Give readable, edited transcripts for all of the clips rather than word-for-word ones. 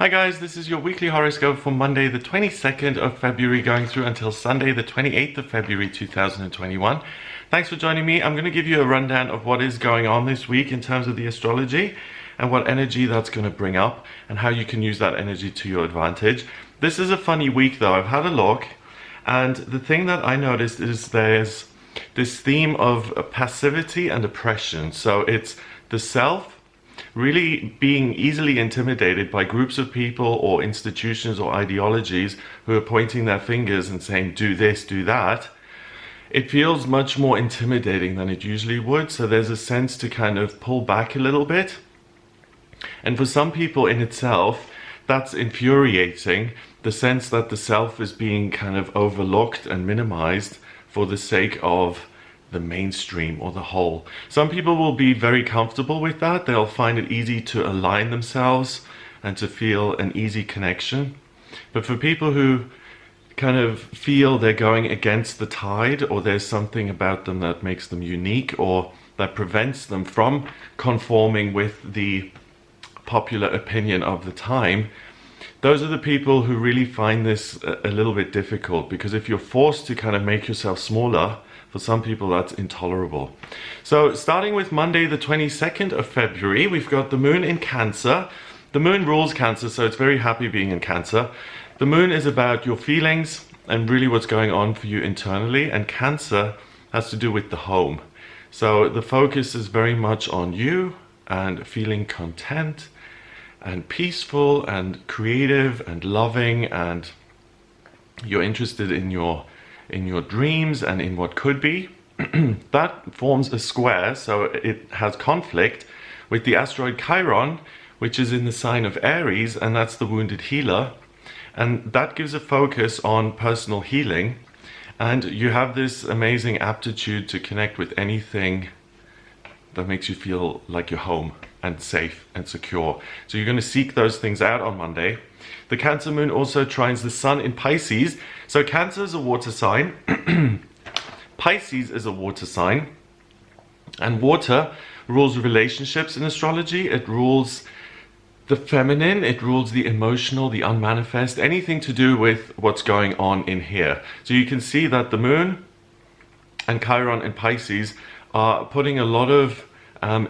Hi guys, this is your weekly horoscope for Monday the 22nd of February going through until Sunday the 28th of February 2021. Thanks for joining me. I'm going to give you a rundown of what is going on this week in terms of the astrology and what energy that's going to bring up and how you can use that energy to your advantage. This is a funny week though. I've had a look and the thing that I noticed is there's this theme of passivity and oppression. So it's the self really being easily intimidated by groups of people or institutions or ideologies who are pointing their fingers and saying, do this, do that. It feels much more intimidating than it usually would. So there's a sense to kind of pull back a little bit. And for some people in itself, that's infuriating. The sense that the self is being kind of overlooked and minimized for the sake of the mainstream or the whole. Some people will be very comfortable with that. They'll find it easy to align themselves and to feel an easy connection. But for people who kind of feel they're going against the tide, or there's something about them that makes them unique or that prevents them from conforming with the popular opinion of the time, those are the people who really find this a little bit difficult, because if you're forced to kind of make yourself smaller, for some people that's intolerable. So starting with Monday the 22nd of February, we've got the moon in Cancer. The moon rules Cancer, so it's very happy being in Cancer. The moon is about your feelings and really what's going on for you internally, and Cancer has to do with the home. So the focus is very much on you and feeling content and peaceful and creative and loving, and you're interested in your dreams and in what could be. That forms a square, so it has conflict with the asteroid Chiron, which is in the sign of Aries, and that's the wounded healer. And that gives a focus on personal healing, and you have this amazing aptitude to connect with anything that makes you feel like you're home and safe and secure. So you're going to seek those things out on Monday. The Cancer moon also trines the sun in Pisces. So Cancer is a water sign. Pisces is a water sign. And water rules relationships in astrology. It rules the feminine. It rules the emotional, the unmanifest, anything to do with what's going on in here. So you can see that the moon and Chiron in Pisces are putting a lot of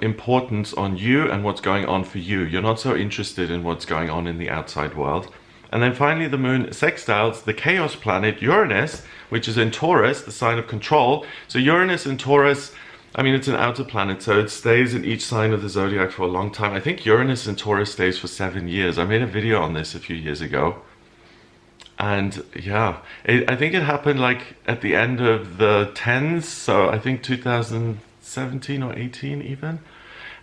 importance on you and what's going on for you. You're not so interested in what's going on in the outside world. And then finally the moon sextiles the chaos planet Uranus, which is in Taurus, the sign of control. So Uranus in Taurus, I mean, it's an outer planet, so it stays in each sign of the zodiac for a long time. I think Uranus in Taurus stays for 7 years. I made a video on this a few years ago. And yeah, I think it happened like at the end of the 10s, so I think 2017 or 18 even.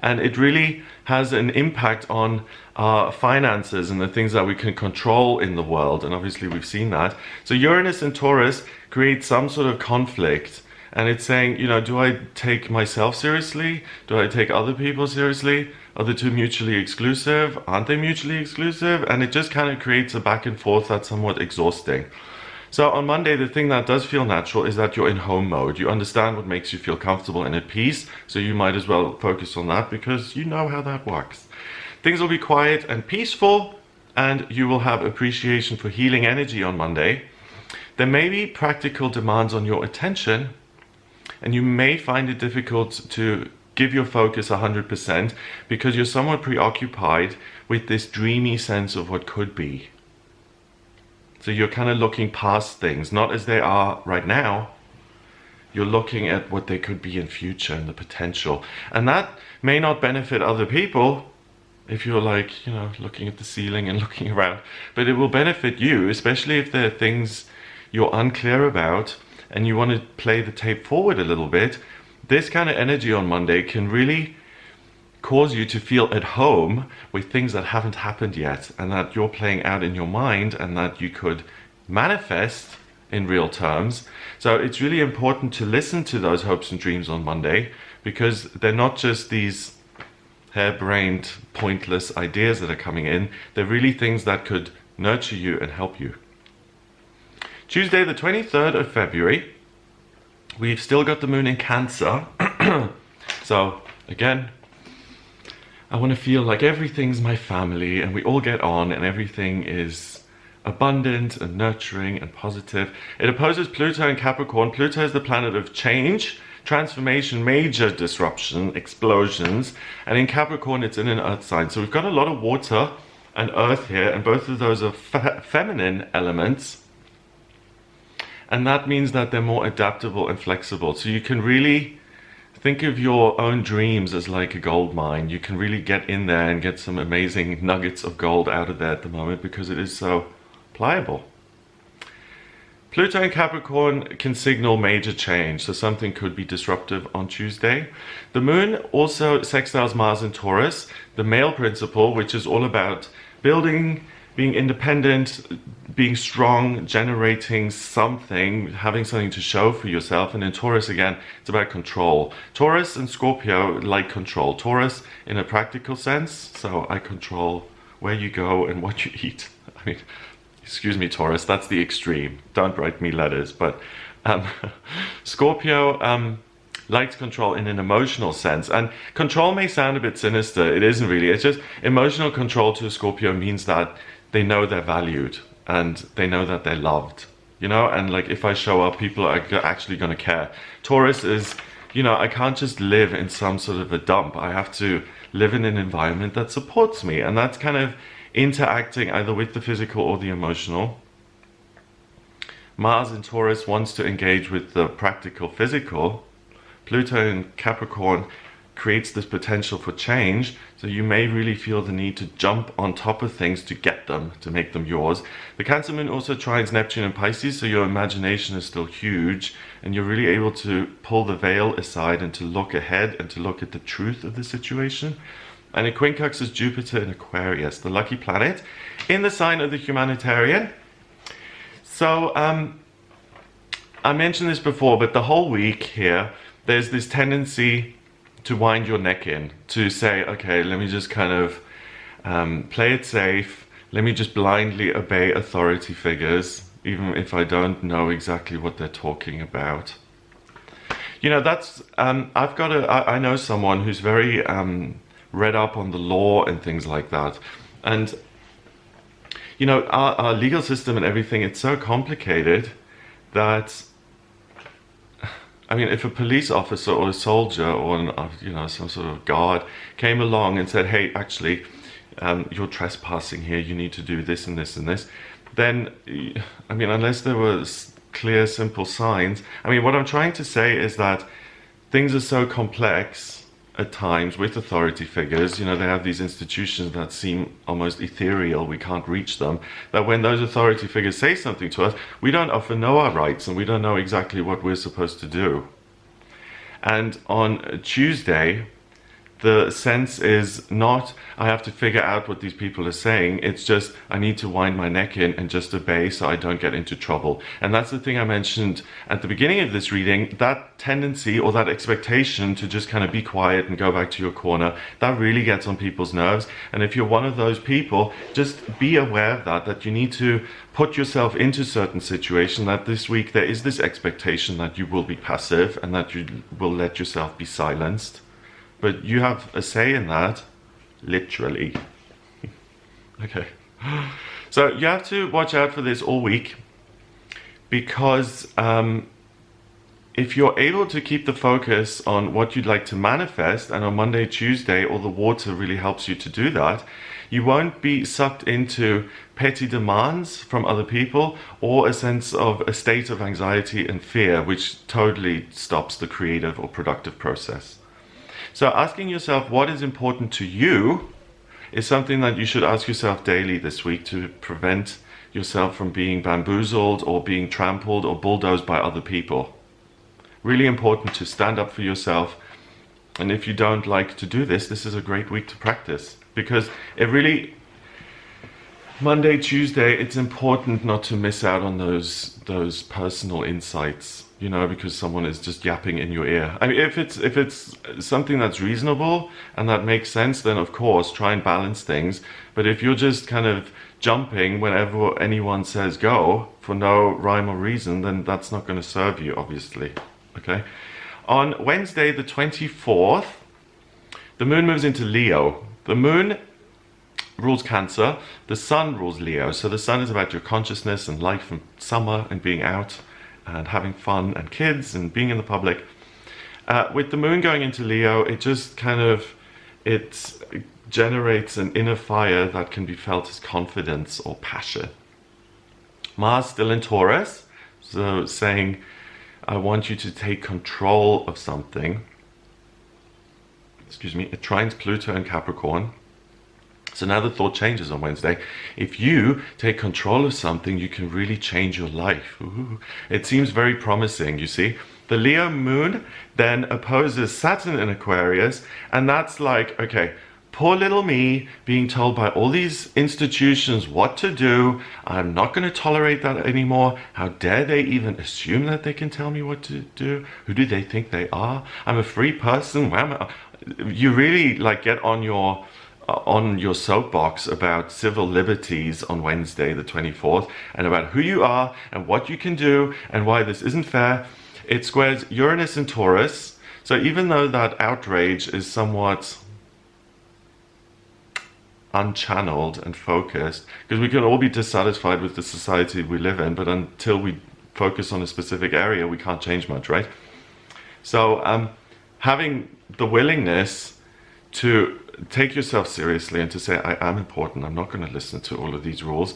And it really has an impact on our finances and the things that we can control in the world. And obviously we've seen that. So Uranus and Taurus create some sort of conflict. And it's saying, you know, do I take myself seriously? Do I take other people seriously? Are the two mutually exclusive? Aren't they mutually exclusive? And it just kind of creates a back and forth that's somewhat exhausting. So on Monday, the thing that does feel natural is that you're in home mode. You understand what makes you feel comfortable and at peace. So you might as well focus on that because you know how that works. Things will be quiet and peaceful, and you will have appreciation for healing energy on Monday. There may be practical demands on your attention, and you may find it difficult to give your focus 100% because you're somewhat preoccupied with this dreamy sense of what could be. So you're kind of looking past things, not as they are right now. You're looking at what they could be in future and the potential. And that may not benefit other people if you're like, you know, looking at the ceiling and looking around. But it will benefit you, especially if there are things you're unclear about and you want to play the tape forward a little bit. This kind of energy on Monday can really cause you to feel at home with things that haven't happened yet and that you're playing out in your mind and that you could manifest in real terms. So it's really important to listen to those hopes and dreams on Monday, because they're not just these harebrained, pointless ideas that are coming in. They're really things that could nurture you and help you. Tuesday the 23rd of February, we've still got the moon in Cancer. So again, I want to feel like everything's my family and we all get on and everything is abundant and nurturing and positive. It opposes Pluto in Capricorn. Pluto is the planet of change, transformation, major disruption, explosions. And in Capricorn, it's in an earth sign. So we've got a lot of water and earth here, and both of those are feminine elements. And that means that they're more adaptable and flexible. So you can really think of your own dreams as like a gold mine. You can really get in there and get some amazing nuggets of gold out of there at the moment because it is so pliable. Pluto in Capricorn can signal major change, so something could be disruptive on Tuesday. The moon also sextiles Mars in Taurus, the male principle, which is all about building, being independent, being strong, generating something, having something to show for yourself. And in Taurus, again, it's about control. Taurus and Scorpio like control. Taurus in a practical sense, so I control where you go and what you eat. I mean, excuse me, Taurus, that's the extreme. Don't write me letters. But Scorpio likes control in an emotional sense. And control may sound a bit sinister. It isn't really. It's just emotional control to a Scorpio means that they know they're valued and they know that they're loved, you know, and like if I show up, people are actually going to care. Taurus is, you know, I can't just live in some sort of a dump. I have to live in an environment that supports me, and that's kind of interacting either with the physical or the emotional. Mars in Taurus wants to engage with the practical physical. Pluto in Capricorn creates this potential for change, so you may really feel the need to jump on top of things to get them, to make them yours. The Cancer moon also trines Neptune and Pisces, so your imagination is still huge and you're really able to pull the veil aside and to look ahead and to look at the truth of the situation. And it quincunxes Jupiter in Aquarius, the lucky planet, in the sign of the humanitarian. So I mentioned this before, but the whole week here, there's this tendency to wind your neck in, to say, okay, let me just kind of play it safe. Let me just blindly obey authority figures, even if I don't know exactly what they're talking about. You know, that's, I know someone who's very read up on the law and things like that. And, you know, our legal system and everything, it's so complicated that, I mean, if a police officer or a soldier or you know, some sort of guard came along and said, hey, actually, you're trespassing here, you need to do this and this and this, then, I mean, unless there was clear, simple signs, I mean, what I'm trying to say is that things are so complex at times with authority figures, you know, they have these institutions that seem almost ethereal, we can't reach them, that when those authority figures say something to us, we don't often know our rights and we don't know exactly what we're supposed to do. And on Tuesday, the sense is not, I have to figure out what these people are saying. It's just, I need to wind my neck in and just obey so I don't get into trouble. And that's the thing I mentioned at the beginning of this reading, that tendency or that expectation to just kind of be quiet and go back to your corner, that really gets on people's nerves. And if you're one of those people, just be aware of that you need to put yourself into certain situations, that this week there is this expectation that you will be passive and that you will let yourself be silenced. But you have a say in that, literally. Okay. So you have to watch out for this all week, because if you're able to keep the focus on what you'd like to manifest, and on Monday, Tuesday, all the water really helps you to do that, you won't be sucked into petty demands from other people or a sense of a state of anxiety and fear, which totally stops the creative or productive process. So asking yourself what is important to you is something that you should ask yourself daily this week to prevent yourself from being bamboozled or being trampled or bulldozed by other people. Really important to stand up for yourself. And if you don't like to do this, this is a great week to practice, because it really, Monday, Tuesday, it's important not to miss out on those personal insights, you know, because someone is just yapping in your ear. I mean, if it's something that's reasonable and that makes sense, then of course try and balance things. But if you're just kind of jumping whenever anyone says go for no rhyme or reason, then that's not going to serve you, obviously. Okay. On Wednesday, the 24th, the moon moves into Leo, The moon rules Cancer, the sun rules Leo. So the sun is about your consciousness and life and summer and being out and having fun and kids and being in the public. With the moon going into Leo, it just kind of, it generates an inner fire that can be felt as confidence or passion. Mars still in Taurus, so saying, I want you to take control of something. Excuse me, it trines Pluto in Capricorn. So now the thought changes on Wednesday. If you take control of something, you can really change your life. Ooh. It seems very promising, you see. The Leo moon then opposes Saturn in Aquarius, and that's like, okay, poor little me being told by all these institutions what to do. I'm not going to tolerate that anymore. How dare they even assume that they can tell me what to do? Who do they think they are? I'm a free person. You really like get on your soapbox about civil liberties on Wednesday the 24th and about who you are and what you can do and why this isn't fair. It squares Uranus and Taurus. So even though that outrage is somewhat unchanneled and focused, because we can all be dissatisfied with the society we live in, but until we focus on a specific area, we can't change much, right? So having the willingness to take yourself seriously and to say, I am important, I'm not going to listen to all of these rules.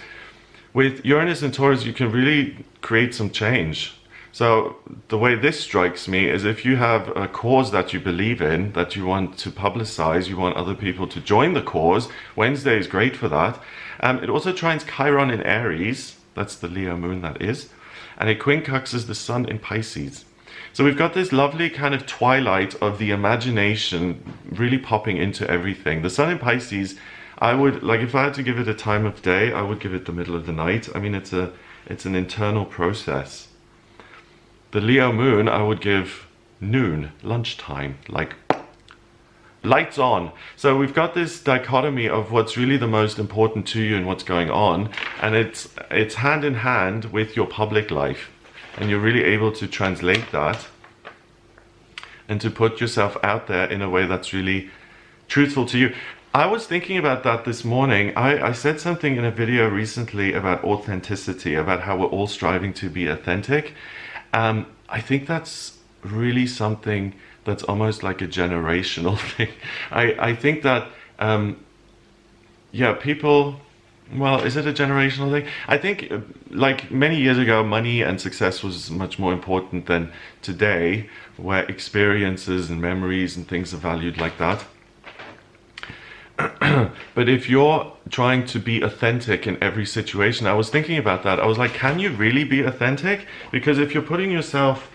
With Uranus and Taurus, you can really create some change. So the way this strikes me is if you have a cause that you believe in, that you want to publicize, you want other people to join the cause, Wednesday is great for that. It also trines Chiron in Aries, that's the Leo moon that is, and it quincunxes the sun in Pisces. So we've got this lovely kind of twilight of the imagination really popping into everything. The sun in Pisces, I would, like if I had to give it a time of day, I would give it the middle of the night. I mean, it's an internal process. The Leo moon, I would give noon, lunchtime, like lights on. So we've got this dichotomy of what's really the most important to you and what's going on, and it's hand in hand with your public life. And you're really able to translate that and to put yourself out there in a way that's really truthful to you. I was thinking about that this morning. I said something in a video recently about authenticity, about how we're all striving to be authentic. I think that's really something that's almost like a generational thing. I think that, yeah, people... Well, is it a generational thing? I think like many years ago, money and success was much more important than today, where experiences and memories and things are valued like that. But if you're trying to be authentic in every situation, I was thinking about that. I was like, can you really be authentic? Because if you're putting yourself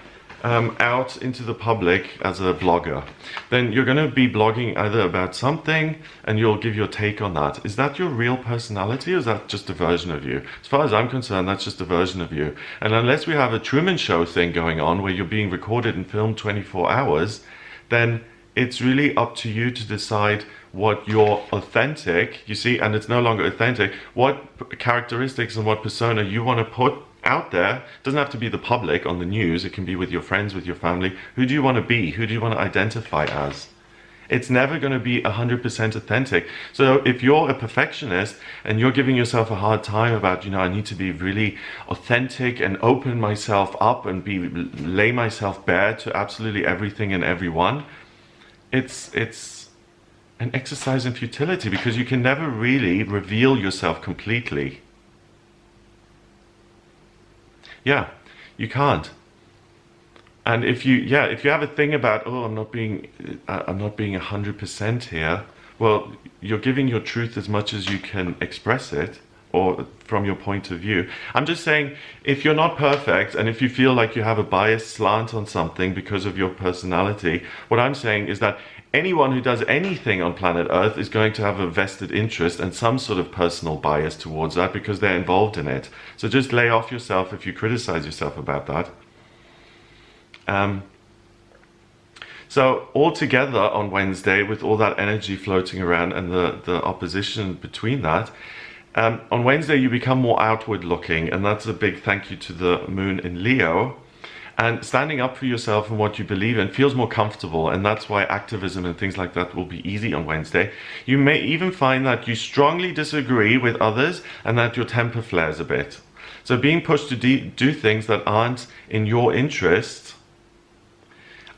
out into the public as a blogger, then you're going to be blogging either about something and you'll give your take on that. Is that your real personality, or is that just a version of you? As far as I'm concerned, that's just a version of you. And unless we have a Truman Show thing going on where you're being recorded and filmed 24 hours, then it's really up to you to decide what you're authentic, you see, and it's no longer authentic, what characteristics and what persona you want to put out there. It doesn't have to be the public on the news, it can be with your friends, with your family. Who do you want to be? Who do you want to identify as? It's never going to be 100% authentic. So if you're a perfectionist and you're giving yourself a hard time about, you know, I need to be really authentic and open myself up and lay myself bare to absolutely everything and everyone, it's an exercise in futility, because you can never really reveal yourself completely. Yeah, you can't. And if you have a thing about, oh, I'm not being 100% here, well, you're giving your truth as much as you can express it, or from your point of view. I'm just saying, if you're not perfect and if you feel like you have a biased slant on something because of your personality, what I'm saying is that anyone who does anything on planet Earth is going to have a vested interest and some sort of personal bias towards that because they're involved in it. So just lay off yourself if you criticize yourself about that. So all together on Wednesday, with all that energy floating around and the opposition between that, on Wednesday you become more outward looking, and that's a big thank you to the moon in Leo. And standing up for yourself and what you believe in feels more comfortable, and that's why activism and things like that will be easy on Wednesday. You may even find that you strongly disagree with others and that your temper flares a bit. So being pushed to do things that aren't in your interest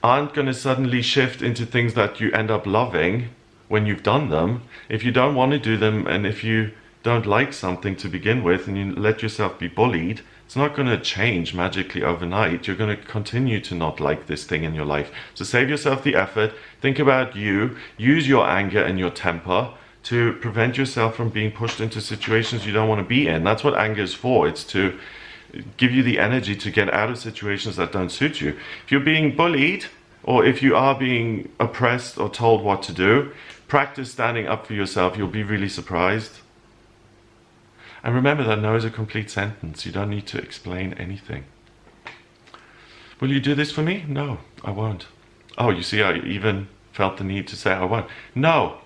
aren't going to suddenly shift into things that you end up loving when you've done them. If you don't want to do them, and if you don't like something to begin with and you let yourself be bullied, it's not going to change magically overnight. You're going to continue to not like this thing in your life. So save yourself the effort. Think about you. Use your anger and your temper to prevent yourself from being pushed into situations you don't want to be in. That's what anger is for. It's to give you the energy to get out of situations that don't suit you. If you're being bullied, or if you are being oppressed or told what to do, practice standing up for yourself. You'll be really surprised. And remember that no is a complete sentence. You don't need to explain anything. Will you do this for me? No, I won't. Oh, you see, I even felt the need to say I won't. No.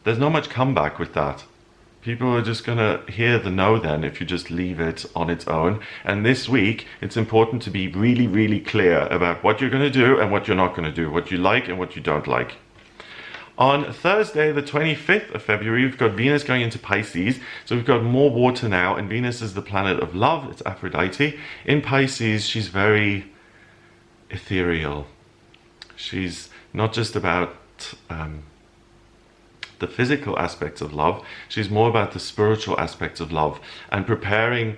There's not much comeback with that. People are just going to hear the no then if you just leave it on its own. And this week, it's important to be really, really clear about what you're going to do and what you're not going to do, what you like and what you don't like. On Thursday, the 25th of February, we've got Venus going into Pisces. So we've got more water now, and Venus is the planet of love. It's Aphrodite. In Pisces, she's very ethereal. She's not just about the physical aspects of love. She's more about the spiritual aspects of love and preparing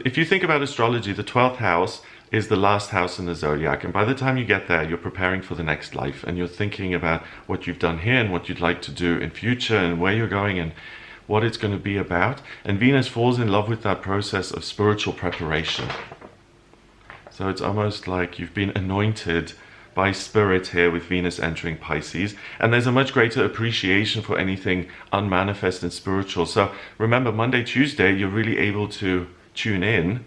if you think about astrology, the 12th house is the last house in the zodiac, and by the time you get there, you're preparing for the next life, and you're thinking about what you've done here and what you'd like to do in future and where you're going and what it's going to be about. And Venus falls in love with that process of spiritual preparation. So it's almost like you've been anointed by spirit here with Venus entering Pisces, and there's a much greater appreciation for anything unmanifest and spiritual. So remember, Monday, Tuesday, you're really able to tune in.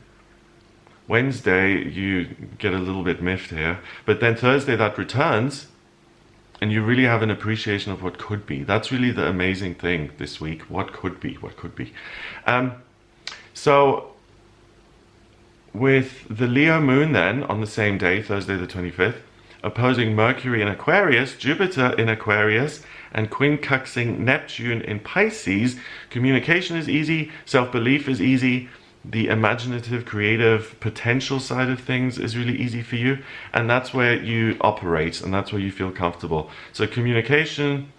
Wednesday, you get a little bit miffed here, but then Thursday that returns, and you really have an appreciation of what could be. That's really the amazing thing this week. What could be? What could be? So with the Leo moon then on the same day, Thursday the 25th, opposing Mercury in Aquarius, Jupiter in Aquarius, and quincunxing Neptune in Pisces, communication is easy, self-belief is easy, the imaginative, creative, potential side of things is really easy for you, and that's where you operate, and that's where you feel comfortable. So communication,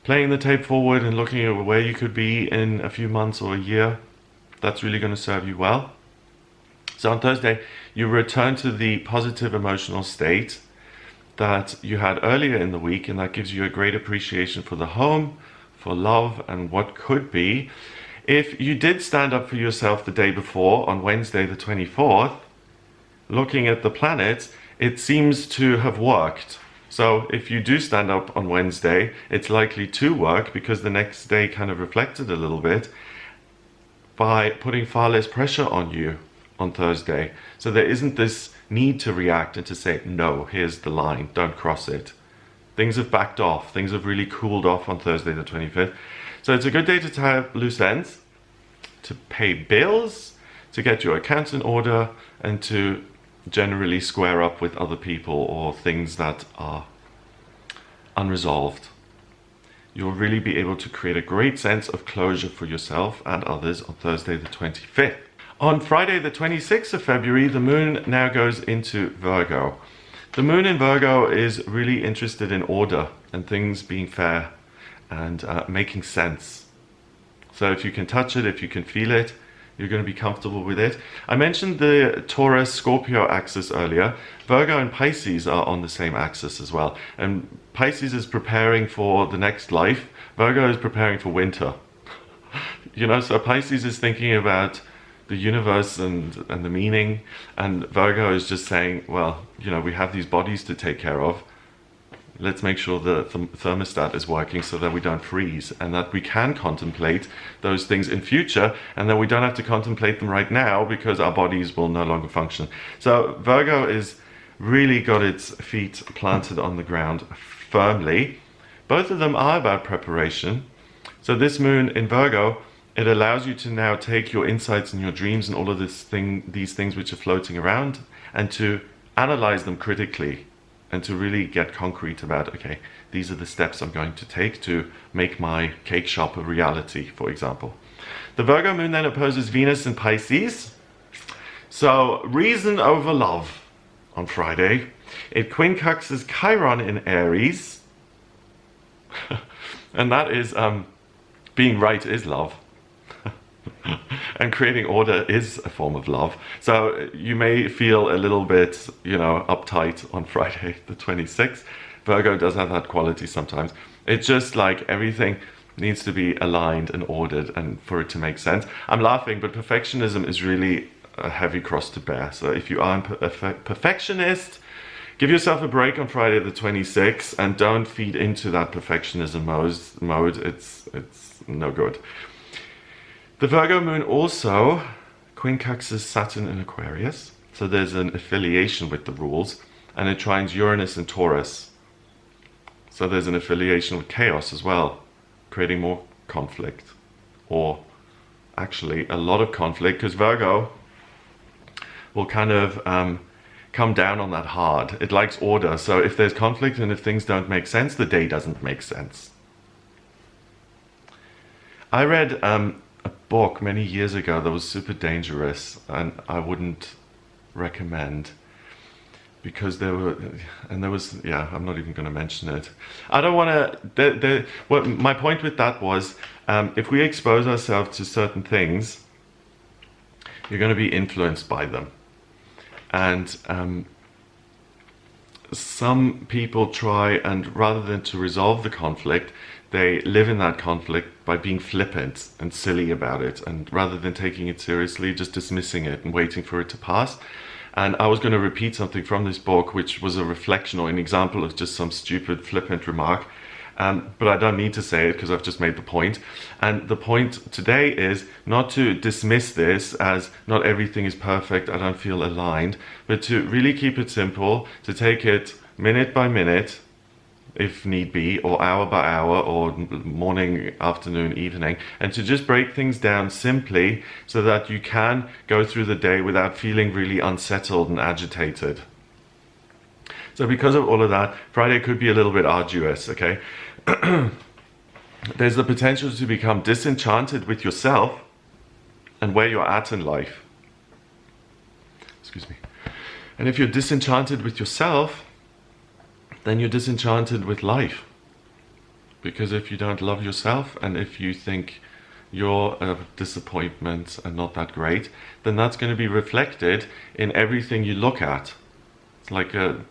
playing the tape forward and looking at where you could be in a few months or a year, that's really going to serve you well. So on Thursday, you return to the positive emotional state that you had earlier in the week, and that gives you a great appreciation for the home, for love, and what could be. If you did stand up for yourself the day before, on Wednesday the 24th, looking at the planets, it seems to have worked. So if you do stand up on Wednesday, it's likely to work because the next day kind of reflected a little bit by putting far less pressure on you on Thursday. So there isn't this need to react and to say, no, here's the line, don't cross it. Things have backed off. Things have really cooled off on Thursday the 25th. So it's a good day to tie up loose ends, to pay bills, to get your accounts in order, and to generally square up with other people or things that are unresolved. You'll really be able to create a great sense of closure for yourself and others on Thursday the 25th. On Friday the 26th of February, the moon now goes into Virgo. The moon in Virgo is really interested in order and things being fair and making sense. So if you can touch it, if you can feel it, you're going to be comfortable with it. I mentioned the Taurus-Scorpio axis earlier. Virgo and Pisces are on the same axis as well. And Pisces is preparing for the next life. Virgo is preparing for winter. So Pisces is thinking about the universe and the meaning. And Virgo is just saying, well, we have these bodies to take care of. Let's make sure the thermostat is working so that we don't freeze, and that we can contemplate those things in future, and that we don't have to contemplate them right now because our bodies will no longer function. So Virgo is really got its feet planted on the ground firmly. Both of them are about preparation. So this moon in Virgo It allows you to now take your insights and your dreams and all of these things which are floating around, and to analyze them critically, and to really get concrete about, okay, these are the steps I'm going to take to make my cake shop a reality, for example. The Virgo moon then opposes Venus in Pisces. So reason over love on Friday. It quincunxes Chiron in Aries. And that is, being right is love. And creating order is a form of love. So you may feel a little bit, uptight on Friday the 26th. Virgo does have that quality sometimes. It's just like everything needs to be aligned and ordered and for it to make sense. I'm laughing, but perfectionism is really a heavy cross to bear. So if you are a perfectionist, give yourself a break on Friday the 26th and don't feed into that perfectionism mode. It's no good. The Virgo moon also quincunxes Saturn in Aquarius. So there's an affiliation with the rules, and it trines Uranus in Taurus. So there's an affiliation with chaos as well, creating more conflict, or actually a lot of conflict, because Virgo will kind of come down on that hard. It likes order. So if there's conflict and if things don't make sense, the day doesn't make sense. I read a book many years ago that was super dangerous, and I wouldn't recommend, because I'm not even going to mention it. I don't want to, my point with that was, if we expose ourselves to certain things, you're going to be influenced by them. And some people try, and rather than to resolve the conflict, they live in that conflict by being flippant and silly about it, and rather than taking it seriously, just dismissing it and waiting for it to pass. And I was going to repeat something from this book, which was a reflection or an example of just some stupid flippant remark, but I don't need to say it because I've just made the point. And the point today is not to dismiss this as not everything is perfect, I don't feel aligned, but to really keep it simple, to take it minute by minute, if need be, or hour by hour, or morning, afternoon, evening, and to just break things down simply so that you can go through the day without feeling really unsettled and agitated. So because of all of that, Friday could be a little bit arduous, okay? There's the potential to become disenchanted with yourself and where you're at in life. Excuse me. And if you're disenchanted with yourself, then you're disenchanted with life. Because if you don't love yourself, and if you think you're a disappointment and not that great, then that's going to be reflected in everything you look at. It's like the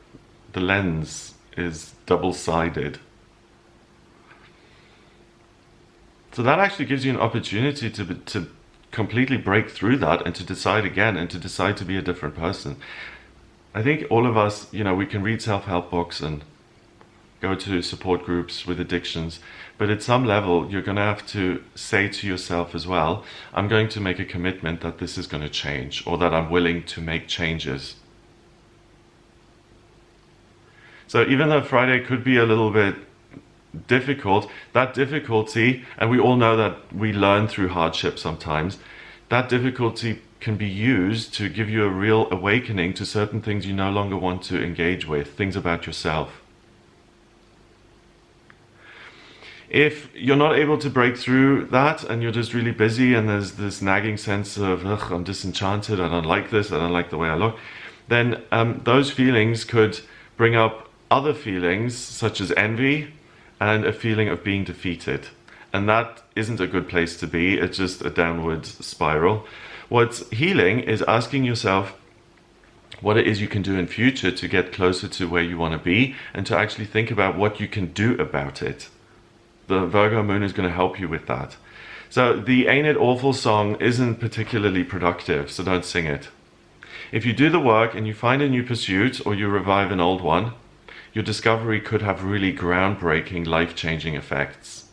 lens is double-sided. So that actually gives you an opportunity to completely break through that and to decide again and to decide to be a different person. I think all of us, we can read self-help books and go to support groups with addictions, but at some level, you're going to have to say to yourself as well, I'm going to make a commitment that this is going to change, or that I'm willing to make changes. So even though Friday could be a little bit difficult, that difficulty, and we all know that we learn through hardship sometimes, that difficulty can be used to give you a real awakening to certain things you no longer want to engage with, things about yourself. If you're not able to break through that and you're just really busy and there's this nagging sense of, ugh, I'm disenchanted, I don't like this, I don't like the way I look, then those feelings could bring up other feelings such as envy and a feeling of being defeated. And that isn't a good place to be, it's just a downward spiral. What's healing is asking yourself what it is you can do in future to get closer to where you want to be and to actually think about what you can do about it. The Virgo moon is going to help you with that. So the Ain't It Awful song isn't particularly productive, so don't sing it. If you do the work and you find a new pursuit or you revive an old one, your discovery could have really groundbreaking, life-changing effects.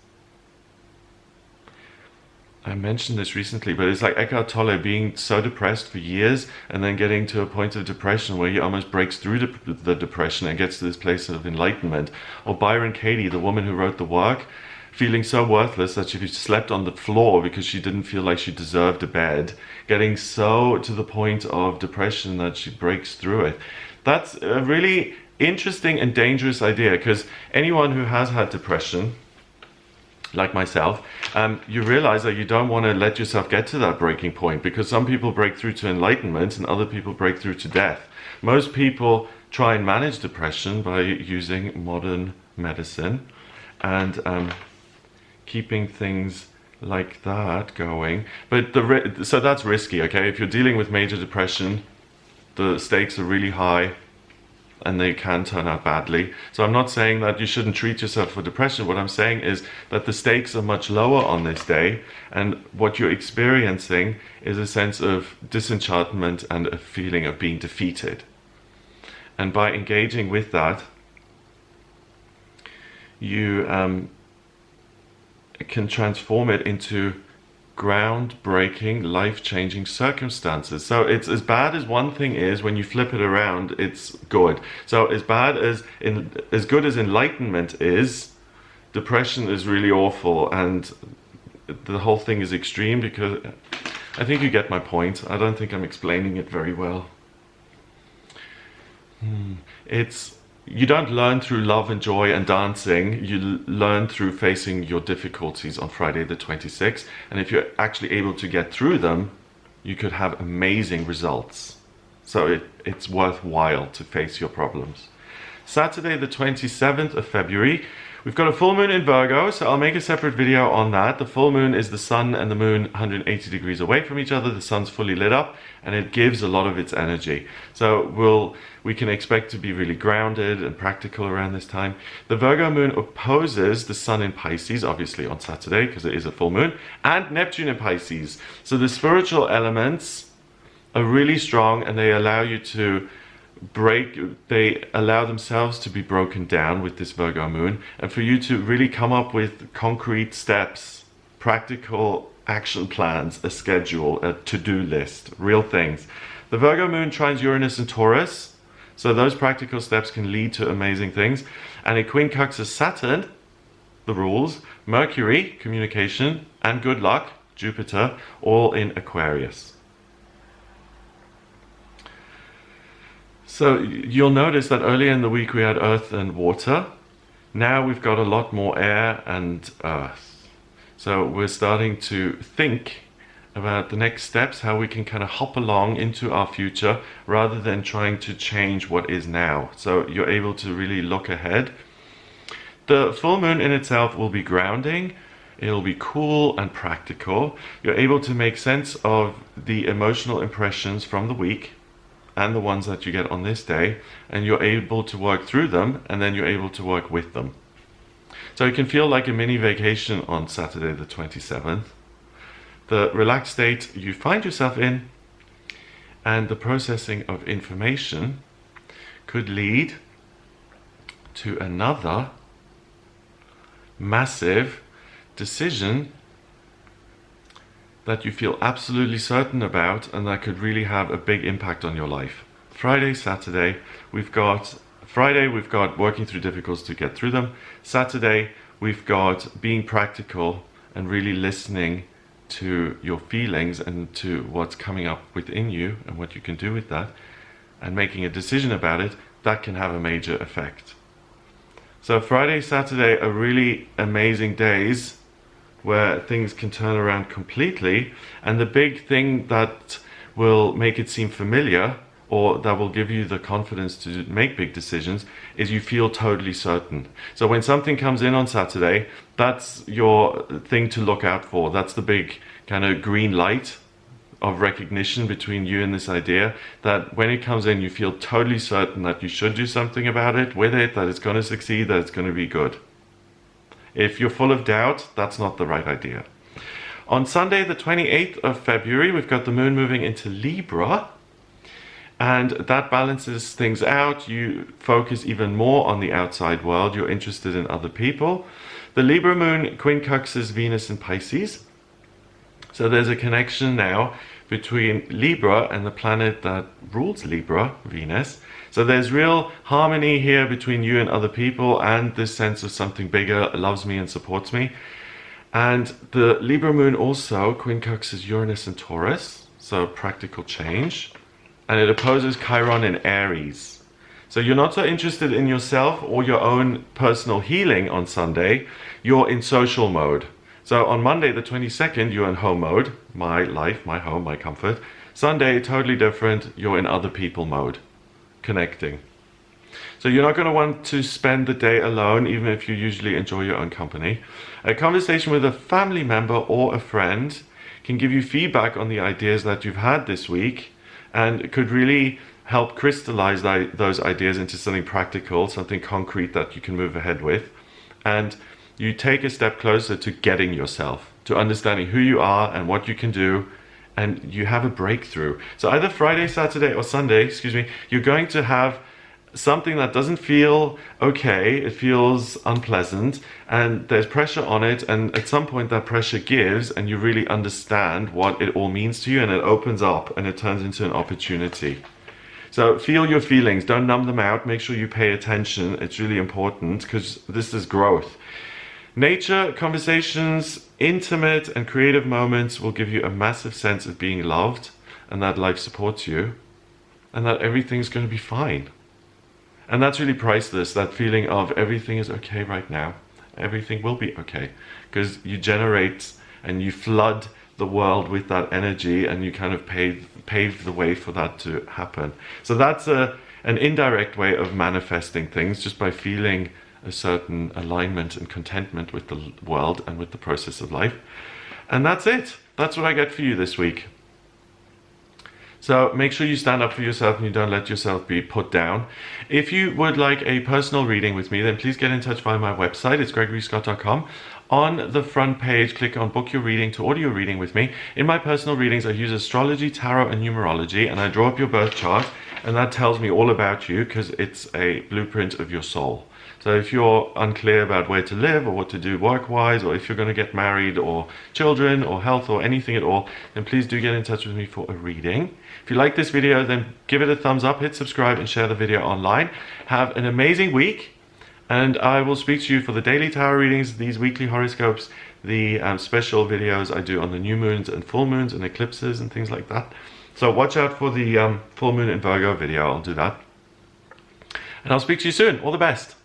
I mentioned this recently, but it's like Eckhart Tolle being so depressed for years and then getting to a point of depression where he almost breaks through the depression and gets to this place of enlightenment. Or Byron Katie, the woman who wrote the work, feeling so worthless that she slept on the floor because she didn't feel like she deserved a bed, getting so to the point of depression that she breaks through it. That's a really interesting and dangerous idea, because anyone who has had depression, like myself, you realize that you don't want to let yourself get to that breaking point, because some people break through to enlightenment and other people break through to death. Most people try and manage depression by using modern medicine and keeping things like that going. But so that's risky, okay? If you're dealing with major depression, the stakes are really high and they can turn out badly. So I'm not saying that you shouldn't treat yourself for depression. What I'm saying is that the stakes are much lower on this day, and what you're experiencing is a sense of disenchantment and a feeling of being defeated. And by engaging with that, you can transform it into groundbreaking, life-changing circumstances. So it's as bad as one thing is, when you flip it around, it's good. So as good as enlightenment is, depression is really awful, and the whole thing is extreme, because I think you get my point. I don't think I'm explaining it very well. You don't learn through love and joy and dancing. You learn through facing your difficulties on Friday the 26th. And if you're actually able to get through them, you could have amazing results. So it's worthwhile to face your problems. Saturday the 27th of February, we've got a full moon in Virgo, so I'll make a separate video on that. The full moon is the sun and the moon 180 degrees away from each other. The sun's fully lit up and it gives a lot of its energy. So we can expect to be really grounded and practical around this time. The Virgo moon opposes the sun in Pisces, obviously on Saturday, because it is a full moon, and Neptune in Pisces. So the spiritual elements are really strong, and they allow you to they allow themselves to be broken down with this Virgo moon, and for you to really come up with concrete steps, practical action plans, a schedule, a to-do list, real things. The Virgo moon trines Uranus and Taurus, so those practical steps can lead to amazing things. And it quincunxes Saturn, the rules, Mercury, communication, and good luck, Jupiter, all in Aquarius. So you'll notice that earlier in the week we had earth and water. Now we've got a lot more air and earth. So we're starting to think about the next steps, how we can kind of hop along into our future rather than trying to change what is now. So you're able to really look ahead. The full moon in itself will be grounding. It'll be cool and practical. You're able to make sense of the emotional impressions from the week and the ones that you get on this day, and you're able to work through them, and then you're able to work with them. So it can feel like a mini vacation on Saturday the 27th. The relaxed state you find yourself in and the processing of information could lead to another massive decision that you feel absolutely certain about, and that could really have a big impact on your life. Friday, Saturday, we've got working through difficulties to get through them. Saturday, we've got being practical and really listening to your feelings and to what's coming up within you and what you can do with that, and making a decision about it. That can have a major effect. So Friday, Saturday are really amazing days where things can turn around completely, and the big thing that will make it seem familiar, or that will give you the confidence to make big decisions, is you feel totally certain. So when something comes in on Saturday, that's your thing to look out for. That's the big kind of green light of recognition between you and this idea, that when it comes in, you feel totally certain that you should do something about it, with it, that it's going to succeed, that it's going to be good. If you're full of doubt, that's not the right idea. On Sunday, the 28th of February, we've got the moon moving into Libra, and that balances things out. You focus even more on the outside world. You're interested in other people. The Libra moon quincunxes Venus in Pisces. So there's a connection now between Libra and the planet that rules Libra, Venus. So there's real harmony here between you and other people, and this sense of something bigger loves me and supports me. And the Libra moon also quincunxes Uranus and Taurus, so practical change. And it opposes Chiron in Aries. So you're not so interested in yourself or your own personal healing on Sunday, you're in social mode. So on Monday the 22nd, you're in home mode, my life, my home, my comfort. Sunday, totally different, you're in other people mode, connecting. So you're not going to want to spend the day alone, even if you usually enjoy your own company. A conversation with a family member or a friend can give you feedback on the ideas that you've had this week, and could really help crystallize those ideas into something practical, something concrete that you can move ahead with. And you take a step closer to getting yourself, to understanding who you are and what you can do, and you have a breakthrough. So either Friday, Saturday, or Sunday, you're going to have something that doesn't feel okay, it feels unpleasant, and there's pressure on it, and at some point that pressure gives, and you really understand what it all means to you, and it opens up, and it turns into an opportunity. So feel your feelings, don't numb them out, make sure you pay attention, it's really important, because this is growth. Nature, conversations, intimate and creative moments will give you a massive sense of being loved, and that life supports you, and that everything's going to be fine. And that's really priceless, that feeling of everything is okay right now. Everything will be okay, because you generate and you flood the world with that energy, and you kind of pave the way for that to happen. So that's an indirect way of manifesting things, just by feeling a certain alignment and contentment with the world and with the process of life. And that's it. That's what I get for you this week. So make sure you stand up for yourself and you don't let yourself be put down. If you would like a personal reading with me, then please get in touch via my website. It's gregoryscott.com. On the front page, click on book your reading to order your reading with me. In my personal readings, I use astrology, tarot, and numerology, and I draw up your birth chart, and that tells me all about you, because it's a blueprint of your soul. So if you're unclear about where to live or what to do work-wise, or if you're going to get married or children or health or anything at all, then please do get in touch with me for a reading. If you like this video, then give it a thumbs up, hit subscribe, and share the video online. Have an amazing week, and I will speak to you for the daily tarot readings, these weekly horoscopes, the special videos I do on the new moons and full moons and eclipses and things like that. So watch out for the full moon in Virgo video, I'll do that. And I'll speak to you soon. All the best.